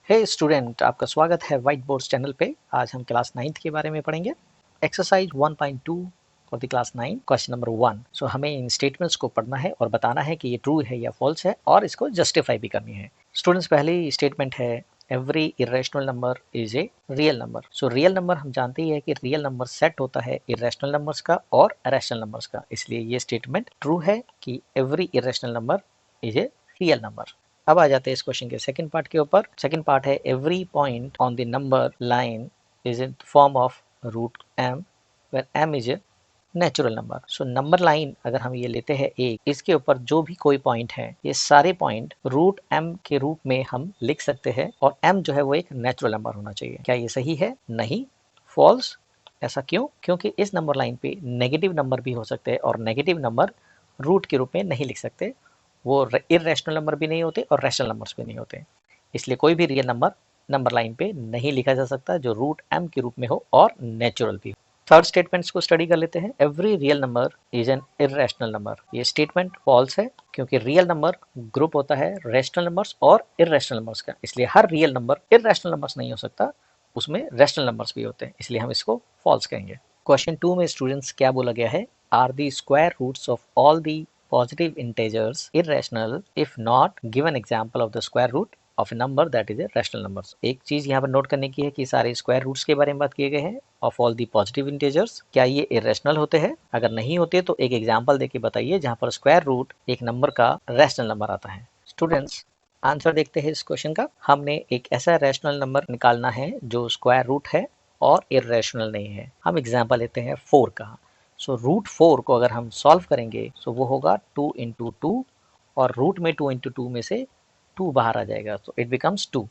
हे student, आपका स्वागत है व्हाइट बोर्ड्स चैनल पे। आज हम क्लास 9th के बारे में पढ़ेंगे। Exercise 1.2 for the class 9 question number 1। सो हमें इन स्टेटमेंट्स को पढ़ना है और बताना है कि ये ट्रू है या फॉल्स है और इसको जस्टिफाई भी करनी है। स्टूडेंट्स, पहली स्टेटमेंट है every irrational number is a real number. So real number हम जानते ही है कि रियल नंबर सेट होता है इरेशनल नंबर्स का और रैशनल नंबर्स का, इसलिए ये स्टेटमेंट ट्रू है कि every irrational number is a real number. अब आ जाते हैं इस क्वेश्चन के सेकंड पार्ट के ऊपर। सेकंड पार्ट है every point on the number line is in form of root m where m is a natural number. So number line अगर हम ये लेते हैं एक, इसके ऊपर जो भी कोई पॉइंट है ये सारे पॉइंट रूट m के रूप में हम लिख सकते हैं और m जो है वो एक नेचुरल नंबर होना चाहिए। क्या ये सही है? नहीं, फॉल्स। ऐसा क्यों? क्योंकि इस नंबर लाइन पे नेगेटिव नंबर भी हो सकते हैं और नेगेटिव नंबर रूट के रूप में नहीं लिख सकते, वो इरेशनल नंबर भी नहीं होते और रैशनल नंबर्स भी नहीं होते, इसलिए कोई भी रियल नंबर नंबर लाइन पे नहीं लिखा जा सकता जो रूट m के रूप में हो और नेचुरल भी हो। थर्ड स्टेटमेंट्स को स्टडी कर लेते हैं। Every real number is an irrational number. ये स्टेटमेंट फॉल्स है क्योंकि रियल नंबर ग्रुप होता है रैशनल नंबर्स और इरेशनल नंबर्स का, इसलिए हर रियल नंबर इरेशनल नंबर्स नहीं हो सकता, उसमें रैशनल नंबर्स भी होते हैं, इसलिए हम इसको फॉल्स कहेंगे। क्वेश्चन 2 में स्टूडेंट्स क्या बोला गया है? Are the square roots of all the positive integers irrational if not give an example of the square root of a number that is a rational number। एक चीज यहाँ पर नोट करने की है कि सारे स्क्वायर रूट्स के बारे में बात किए गए हैं of all the positive integers. क्या ये इरेशनल होते हैं? अगर नहीं होते तो एक एग्जांपल देके बताइए जहाँ पर स्क्वायर रूट एक नंबर का रैशनल नंबर आता है। स्टूडेंट्स, आंसर देखते हैं इस क्वेश्चन का। हमने एक ऐसा रैशनल नंबर निकालना है जो स्क्वायर रूट है और इरेशनल नहीं है। हम एग्जाम्पल लेते हैं 4 का। सो रूट 4 को अगर हम सॉल्व करेंगे सो वो होगा 2 इंटू 2 और रूट में 2 इंटू 2 में से 2 बाहर आ जाएगा, तो इट बिकम्स 2।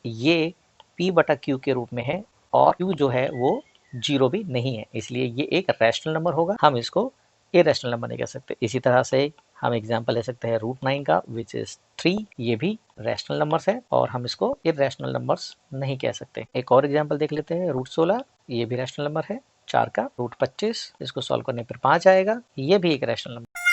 ये p बटा q के रूप में है और q जो है वो 0 भी नहीं है, इसलिए ये एक रैशनल नंबर होगा, हम इसको इरेशनल नंबर नहीं कह सकते। इसी तरह से हम एग्जांपल ले सकते हैं रूट 9 का विच इज 3। ये भी रैशनल नंबर्स है और हम इसको इरेशनल नंबर्स नहीं कह सकते। एक और एग्जांपल देख लेते हैं रूट 16। ये भी रैशनल नंबर है 4 का। रूट 25, इसको सॉल्व करने पर 5 आएगा, ये भी एक रैशनल नंबर।